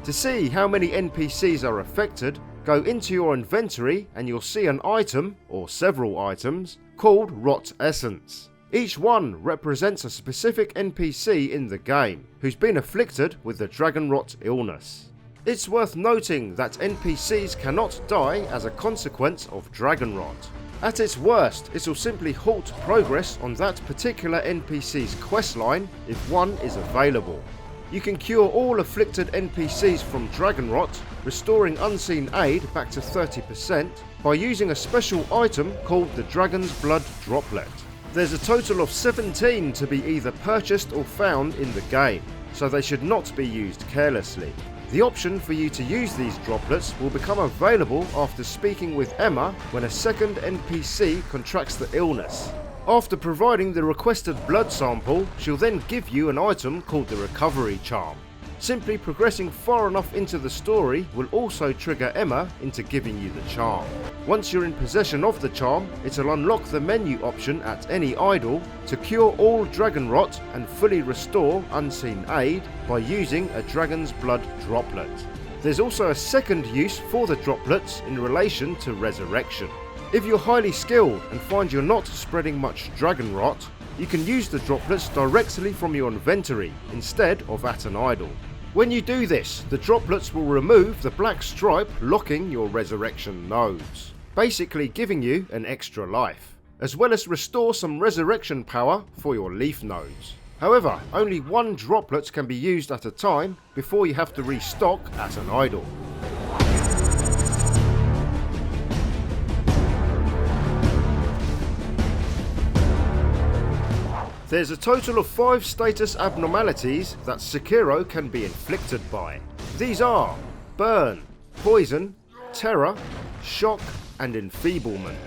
Speaker 2: To see how many NPCs are affected, go into your inventory and you'll see an item, or several items, called Rot Essence. Each one represents a specific NPC in the game who's been afflicted with the Dragonrot illness. It's worth noting that NPCs cannot die as a consequence of Dragonrot. At its worst, it will simply halt progress on that particular NPC's questline if one is available. You can cure all afflicted NPCs from Dragonrot, restoring Unseen Aid back to 30% by using a special item called the Dragon's Blood Droplet. There's a total of 17 to be either purchased or found in the game, so they should not be used carelessly. The option for you to use these droplets will become available after speaking with Emma when a second NPC contracts the illness. After providing the requested blood sample, she'll then give you an item called the Recovery Charm. Simply progressing far enough into the story will also trigger Emma into giving you the charm. Once you're in possession of the charm, it'll unlock the menu option at any idol to cure all Dragonrot and fully restore Unseen Aid by using a Dragon's Blood Droplet. There's also a second use for the droplets in relation to resurrection. If you're highly skilled and find you're not spreading much Dragonrot, you can use the droplets directly from your inventory instead of at an idol. When you do this, the droplets will remove the black stripe locking your resurrection nodes, basically giving you an extra life, as well as restore some resurrection power for your leaf nodes. However, only one droplet can be used at a time before you have to restock at an idol. There's a total of 5 status abnormalities that SEKIRO can be inflicted by. These are Burn, Poison, Terror, Shock and Enfeeblement.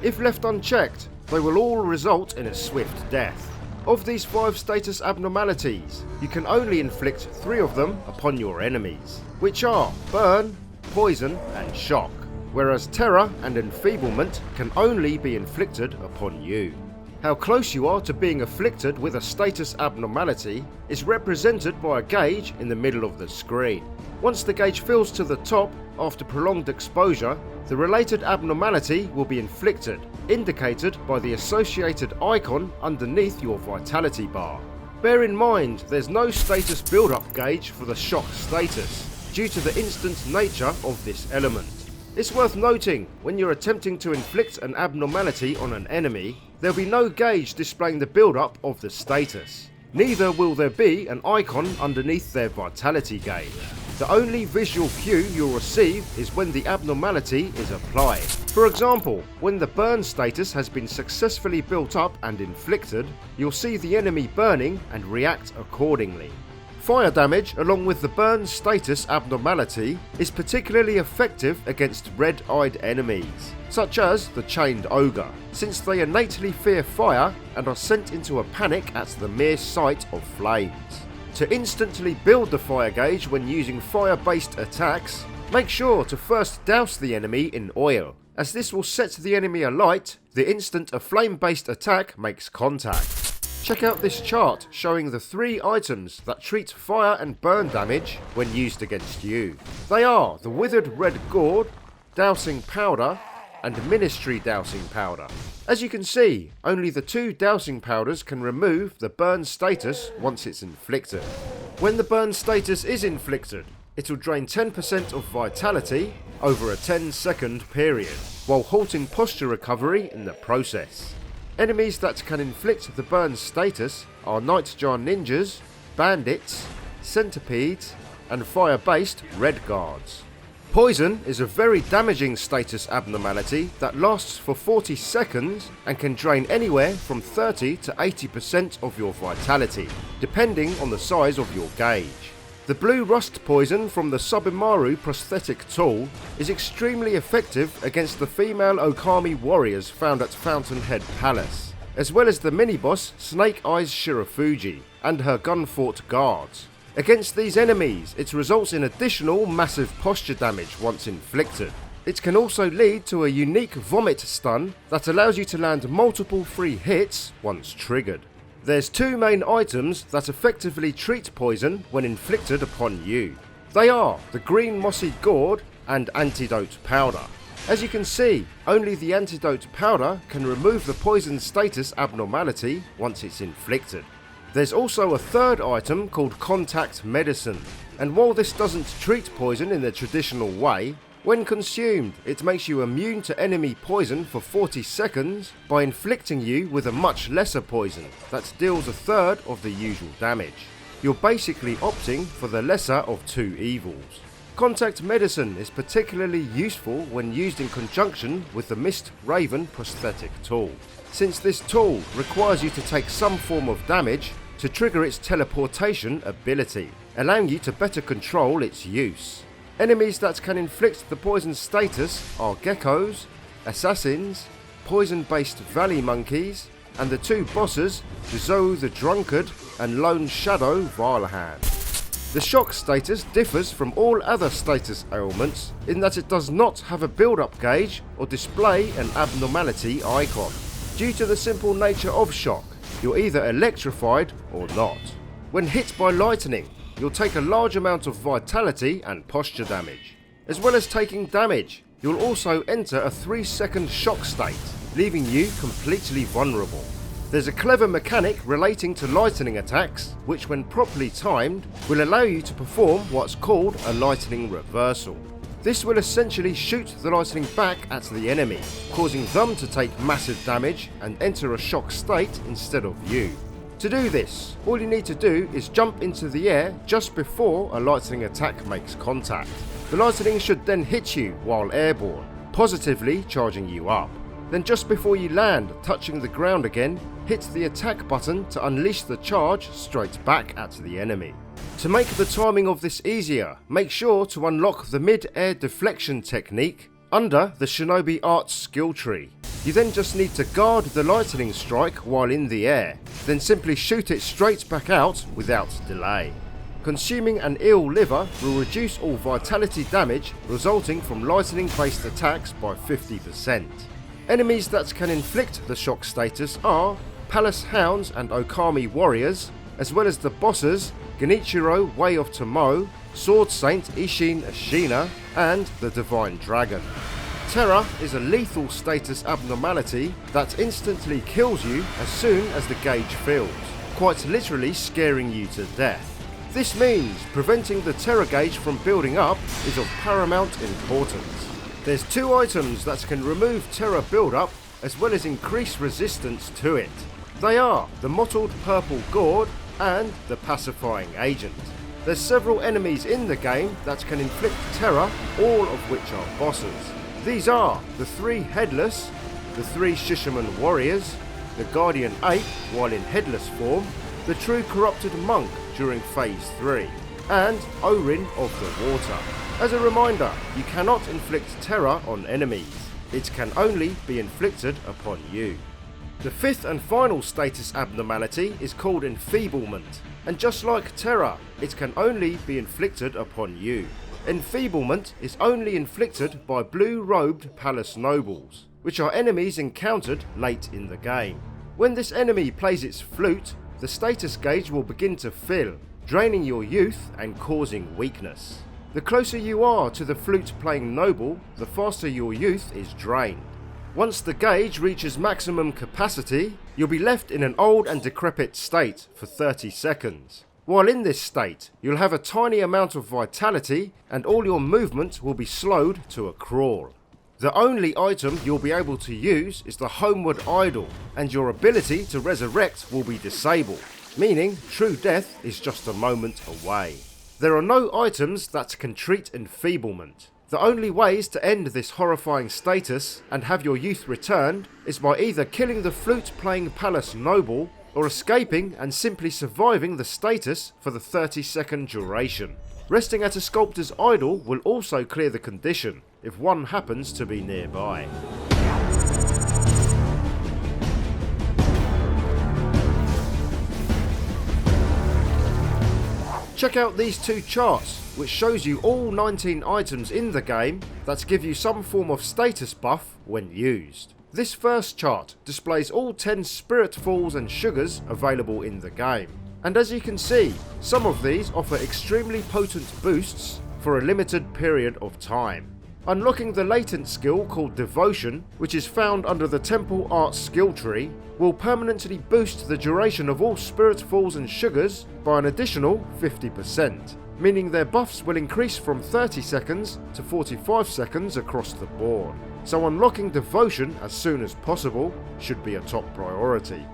Speaker 2: If left unchecked, they will all result in a swift death. Of these 5 status abnormalities, you can only inflict 3 of them upon your enemies, which are Burn, Poison and Shock, whereas Terror and Enfeeblement can only be inflicted upon you. How close you are to being afflicted with a status abnormality is represented by a gauge in the middle of the screen. Once the gauge fills to the top after prolonged exposure, the related abnormality will be inflicted, indicated by the associated icon underneath your vitality bar. Bear in mind there's no status build-up gauge for the shock status, due to the instant nature of this element. It's worth noting, when you're attempting to inflict an abnormality on an enemy, there'll be no gauge displaying the build-up of the status. Neither will there be an icon underneath their vitality gauge. The only visual cue you'll receive is when the abnormality is applied. For example, when the burn status has been successfully built up and inflicted, you'll see the enemy burning and react accordingly. Fire damage, along with the burn status abnormality, is particularly effective against red-eyed enemies, such as the Chained Ogre, since they innately fear fire and are sent into a panic at the mere sight of flames. To instantly build the fire gauge when using fire-based attacks, make sure to first douse the enemy in oil, as this will set the enemy alight the instant a flame-based attack makes contact. Check out this chart showing the 3 items that treat fire and burn damage when used against you. They are the Withered Red Gourd, Dousing Powder, and Ministry Dousing Powder. As you can see, only the 2 dousing powders can remove the burn status once it's inflicted. When the burn status is inflicted, it will drain 10% of vitality over a 10-second period, while halting posture recovery in the process. Enemies that can inflict the burn status are Nightjar Ninjas, Bandits, Centipedes, and fire-based red guards. Poison is a very damaging status abnormality that lasts for 40 seconds and can drain anywhere from 30 to 80% of your vitality, depending on the size of your gauge. The blue rust poison from the Subimaru Prosthetic Tool is extremely effective against the female Okami warriors found at Fountainhead Palace, as well as the mini-boss Snake Eyes Shirafuji and her gun-fort guards. Against these enemies, it results in additional massive posture damage once inflicted. It can also lead to a unique vomit stun that allows you to land multiple free hits once triggered. There's two main items that effectively treat poison when inflicted upon you. They are the green mossy gourd and antidote powder. As you can see, only the antidote powder can remove the poison status abnormality once it's inflicted. There's also a third item called contact medicine, and while this doesn't treat poison in the traditional way, when consumed it makes you immune to enemy poison for 40 seconds by inflicting you with a much lesser poison that deals a third of the usual damage. You're basically opting for the lesser of two evils. Contact medicine is particularly useful when used in conjunction with the Mist Raven prosthetic tool, since this tool requires you to take some form of damage to trigger its teleportation ability, allowing you to better control its use. Enemies that can inflict the poison status are geckos, assassins, poison-based valley monkeys, and the two bosses, Jizou the Drunkard and Lone Shadow Vilehand. The shock status differs from all other status ailments in that it does not have a build-up gauge or display an abnormality icon. Due to the simple nature of shock, you're either electrified or not. When hit by lightning, you'll take a large amount of vitality and posture damage. As well as taking damage, you'll also enter a 3-second shock state, leaving you completely vulnerable. There's a clever mechanic relating to lightning attacks, which when properly timed, will allow you to perform what's called a lightning reversal. This will essentially shoot the lightning back at the enemy, causing them to take massive damage and enter a shock state instead of you. To do this, all you need to do is jump into the air just before a lightning attack makes contact. The lightning should then hit you while airborne, positively charging you up. Then just before you land, touching the ground again, hit the attack button to unleash the charge straight back at the enemy. To make the timing of this easier, make sure to unlock the mid-air deflection technique under the Shinobi Arts skill tree. You then just need to guard the lightning strike while in the air, then simply shoot it straight back out without delay. Consuming an eel liver will reduce all vitality damage resulting from lightning based attacks by 50%. Enemies that can inflict the shock status are Palace Hounds and Okami Warriors, as well as the bosses Genichiro Way of Tomoe, Sword Saint Ishin Ashina, and the Divine Dragon. Terror is a lethal status abnormality that instantly kills you as soon as the gauge fills, quite literally scaring you to death. This means preventing the terror gauge from building up is of paramount importance. There's two items that can remove terror build-up as well as increase resistance to it. They are the mottled purple gourd and the pacifying agent. There's several enemies in the game that can inflict terror, all of which are bosses. These are the 3 headless, the 3 Shishiman warriors, the guardian ape while in headless form, the true corrupted monk during phase 3, and Orin of the water. As a reminder, you cannot inflict terror on enemies. It can only be inflicted upon you. The 5th and final status abnormality is called enfeeblement, and just like terror, it can only be inflicted upon you. Enfeeblement is only inflicted by blue-robed palace nobles, which are enemies encountered late in the game. When this enemy plays its flute, the status gauge will begin to fill, draining your youth and causing weakness. The closer you are to the flute-playing noble, the faster your youth is drained. Once the gauge reaches maximum capacity, you'll be left in an old and decrepit state for 30 seconds. While in this state, you'll have a tiny amount of vitality and all your movement will be slowed to a crawl. The only item you'll be able to use is the Homeward Idol, and your ability to resurrect will be disabled, meaning true death is just a moment away. There are no items that can treat enfeeblement. The only ways to end this horrifying status and have your youth returned is by either killing the flute-playing palace noble or escaping and simply surviving the status for the 30-second duration. Resting at a sculptor's idol will also clear the condition if one happens to be nearby. Check out these two charts, which shows you all 19 items in the game that give you some form of status buff when used. This first chart displays all 10 Spiritfalls and Sugars available in the game. And as you can see, some of these offer extremely potent boosts for a limited period of time. Unlocking the latent skill called Devotion, which is found under the Temple Art skill tree, will permanently boost the duration of all Spiritfalls and Sugars by an additional 50%, meaning their buffs will increase from 30 seconds to 45 seconds across the board. So unlocking Devotion as soon as possible should be a top priority.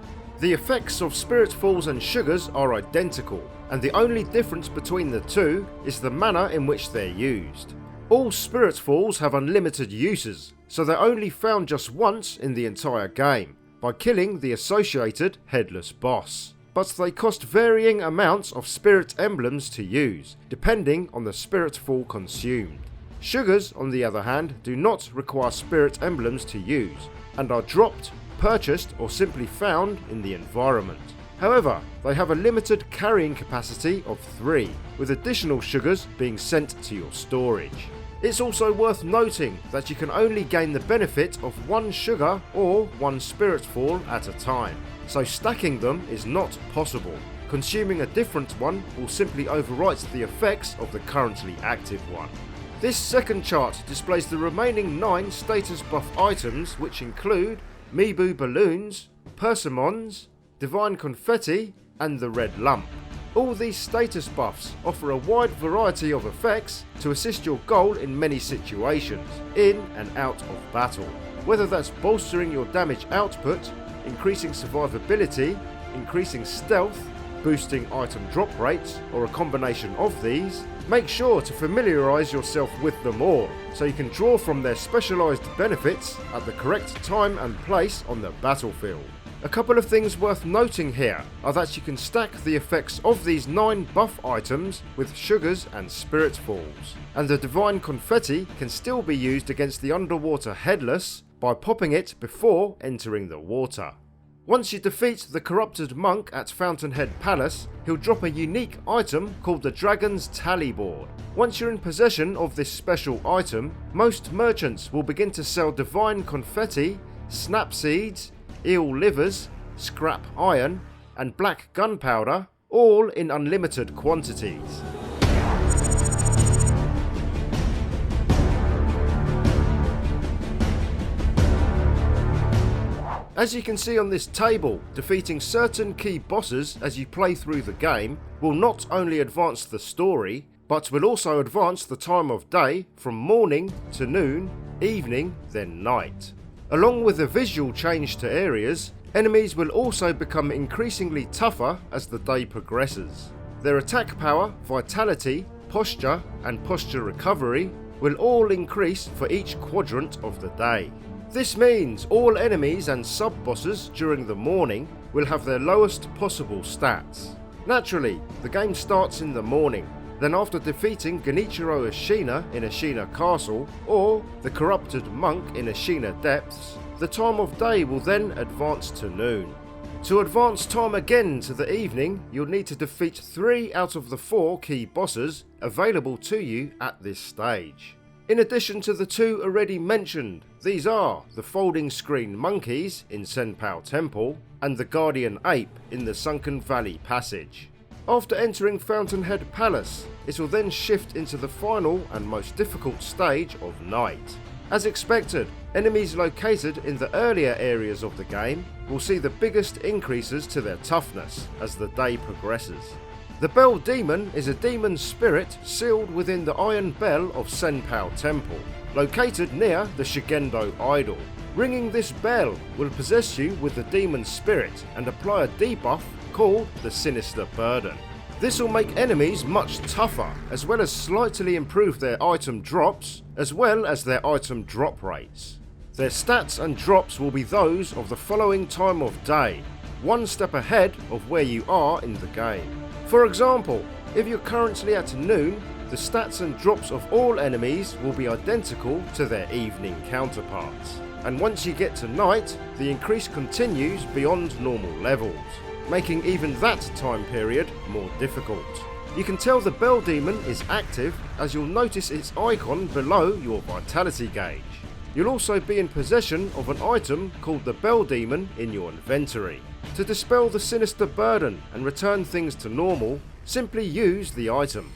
Speaker 2: The effects of Spiritfalls and Sugars are identical, and the only difference between the two is the manner in which they're used. All Spiritfalls have unlimited uses, so they're only found just once in the entire game, by killing the associated headless boss. But they cost varying amounts of spirit emblems to use, depending on the Spiritfall consumed. Sugars, on the other hand, do not require spirit emblems to use, and are dropped, purchased, or simply found in the environment. However, they have a limited carrying capacity of 3, with additional sugars being sent to your storage. It's also worth noting that you can only gain the benefit of 1 sugar or 1 Spiritfall at a time, so stacking them is not possible. Consuming a different one will simply overwrite the effects of the currently active one. This second chart displays the remaining 9 status buff items, which include Mibu Balloons, Persimmons, Divine Confetti, and the Red Lump. All these status buffs offer a wide variety of effects to assist your goal in many situations, in and out of battle. Whether that's bolstering your damage output, increasing survivability, increasing stealth, boosting item drop rates, or a combination of these, make sure to familiarise yourself with them all, so you can draw from their specialised benefits at the correct time and place on the battlefield. A couple of things worth noting here are that you can stack the effects of these 9 buff items with Sugars and Spiritfalls, and the Divine Confetti can still be used against the underwater Headless by popping it before entering the water. Once you defeat the corrupted monk at Fountainhead Palace, he'll drop a unique item called the Dragon's Tally Board. Once you're in possession of this special item, most merchants will begin to sell Divine Confetti, Snap Seeds, Eel Livers, Scrap Iron, and Black Gunpowder, all in unlimited quantities. As you can see on this table, defeating certain key bosses as you play through the game will not only advance the story, but will also advance the time of day from morning to noon, evening, then night. Along with a visual change to areas, enemies will also become increasingly tougher as the day progresses. Their attack power, vitality, posture, and posture recovery will all increase for each quadrant of the day. This means all enemies and sub-bosses during the morning will have their lowest possible stats. Naturally, the game starts in the morning, then after defeating Genichiro Ashina in Ashina Castle or the corrupted monk in Ashina Depths, the time of day will then advance to noon. To advance time again to the evening, you'll need to defeat 3 out of the 4 key bosses available to you at this stage. In addition to the 2 already mentioned, these are the Folding Screen Monkeys in Senpou Temple and the Guardian Ape in the Sunken Valley Passage. After entering Fountainhead Palace, it will then shift into the final and most difficult stage of night. As expected, enemies located in the earlier areas of the game will see the biggest increases to their toughness as the day progresses. The Bell Demon is a demon spirit sealed within the Iron Bell of Senpou Temple, located near the Shigendo Idol. Ringing this bell will possess you with the demon spirit and apply a debuff called the Sinister Burden. This will make enemies much tougher, as well as slightly improve their item drops, as well as their item drop rates. Their stats and drops will be those of the following time of day, one step ahead of where you are in the game. For example, if you're currently at noon, the stats and drops of all enemies will be identical to their evening counterparts. And once you get to night, the increase continues beyond normal levels, making even that time period more difficult. You can tell the Bell Demon is active as you'll notice its icon below your vitality gauge. You'll also be in possession of an item called the Bell Demon in your inventory. To dispel the sinister burden and return things to normal, simply use the item.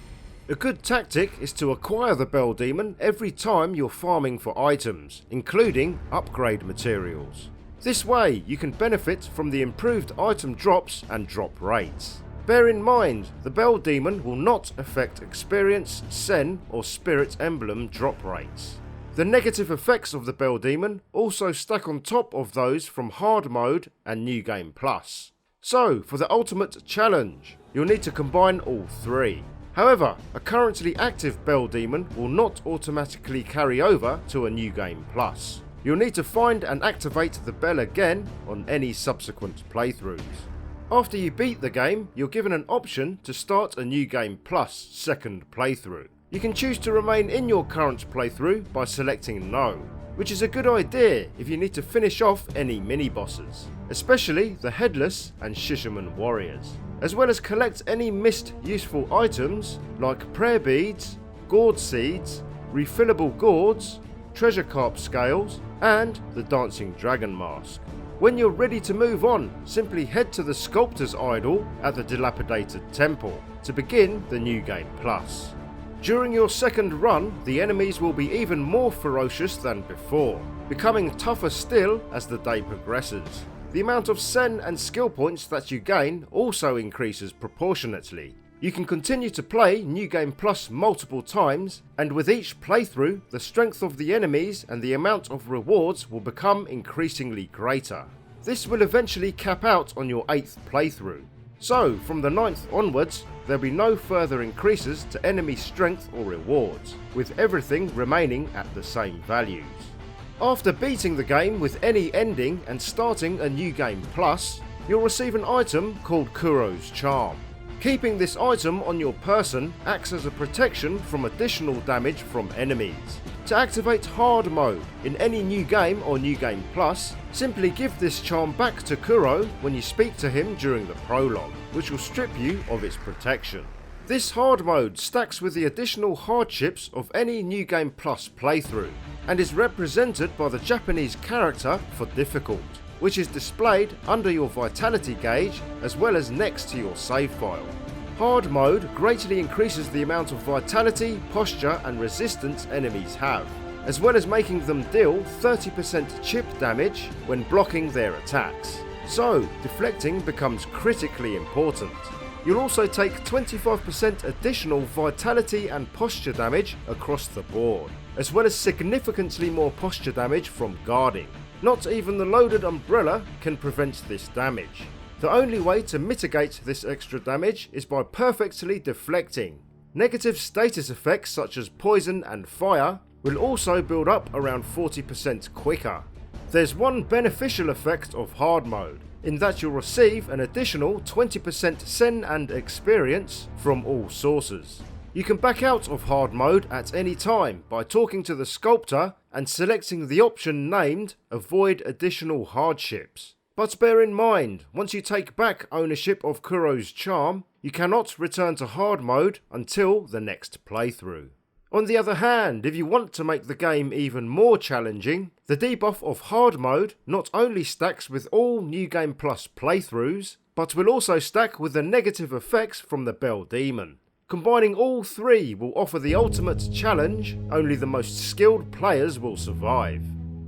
Speaker 2: A good tactic is to acquire the Bell Demon every time you're farming for items, including upgrade materials. This way you can benefit from the improved item drops and drop rates. Bear in mind, the Bell Demon will not affect experience, sen or spirit emblem drop rates. The negative effects of the Bell Demon also stack on top of those from Hard Mode and New Game Plus. So, for the ultimate challenge, you'll need to combine all three. However, a currently active Bell Demon will not automatically carry over to a New Game Plus. You'll need to find and activate the bell again on any subsequent playthroughs. After you beat the game, you're given an option to start a New Game Plus second playthrough. You can choose to remain in your current playthrough by selecting No, which is a good idea if you need to finish off any mini-bosses, especially the Headless and Shishaman warriors, as well as collect any missed useful items like prayer beads, gourd seeds, refillable gourds, treasure carp scales, and the dancing dragon mask. When you're ready to move on, simply head to the sculptor's idol at the dilapidated temple to begin the New Game Plus. During your second run, the enemies will be even more ferocious than before, becoming tougher still as the day progresses. The amount of sen and skill points that you gain also increases proportionately. You can continue to play New Game Plus multiple times, and with each playthrough, the strength of the enemies and the amount of rewards will become increasingly greater. This will eventually cap out on your 8th playthrough. So, from the 9th onwards, there'll be no further increases to enemy strength or rewards, with everything remaining at the same values. After beating the game with any ending and starting a New Game Plus, you'll receive an item called Kuros Charm. Keeping this item on your person acts as a protection from additional damage from enemies. To activate Hard Mode in any new game or New Game Plus, simply give this charm back to Kuro when you speak to him during the prologue, which will strip you of its protection. This Hard Mode stacks with the additional hardships of any New Game Plus playthrough, and is represented by the Japanese character for difficult, which is displayed under your vitality gauge as well as next to your save file. Hard Mode greatly increases the amount of vitality, posture and resistance enemies have, as well as making them deal 30% chip damage when blocking their attacks. So, deflecting becomes critically important. You'll also take 25% additional vitality and posture damage across the board, as well as significantly more posture damage from guarding. Not even the loaded umbrella can prevent this damage. The only way to mitigate this extra damage is by perfectly deflecting. Negative status effects such as poison and fire will also build up around 40% quicker. There's one beneficial effect of Hard Mode, in that you'll receive an additional 20% sen and experience from all sources. You can back out of Hard Mode at any time by talking to the sculptor and selecting the option named Avoid Additional Hardships. But bear in mind, once you take back ownership of Kuros Charm, you cannot return to Hard Mode until the next playthrough. On the other hand, if you want to make the game even more challenging, the debuff of Hard Mode not only stacks with all New Game Plus playthroughs, but will also stack with the negative effects from the Bell Demon. Combining all three will offer the ultimate challenge. Only the most skilled players will survive.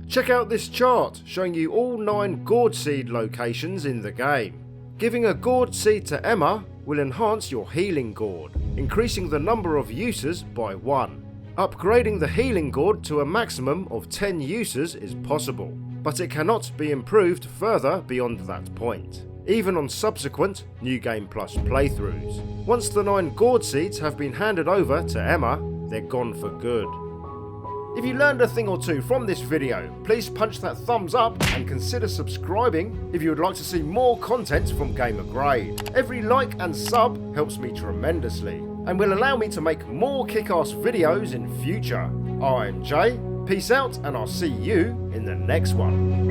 Speaker 2: Check out this chart showing you all 9 Gourd Seed locations in the game. Giving a Gourd Seed to Emma will enhance your healing gourd, increasing the number of uses by 1. Upgrading the healing gourd to a maximum of 10 uses is possible, but it cannot be improved further beyond that point. even on subsequent New Game Plus playthroughs. Once the 9 Gourd Seeds have been handed over to Emma, they're gone for good. If you learned a thing or two from this video, please punch that thumbs up and consider subscribing if you would like to see more content from Gamer Grade. Every like and sub helps me tremendously and will allow me to make more kick-ass videos in future. I'm Jay, peace out, and I'll see you in the next one.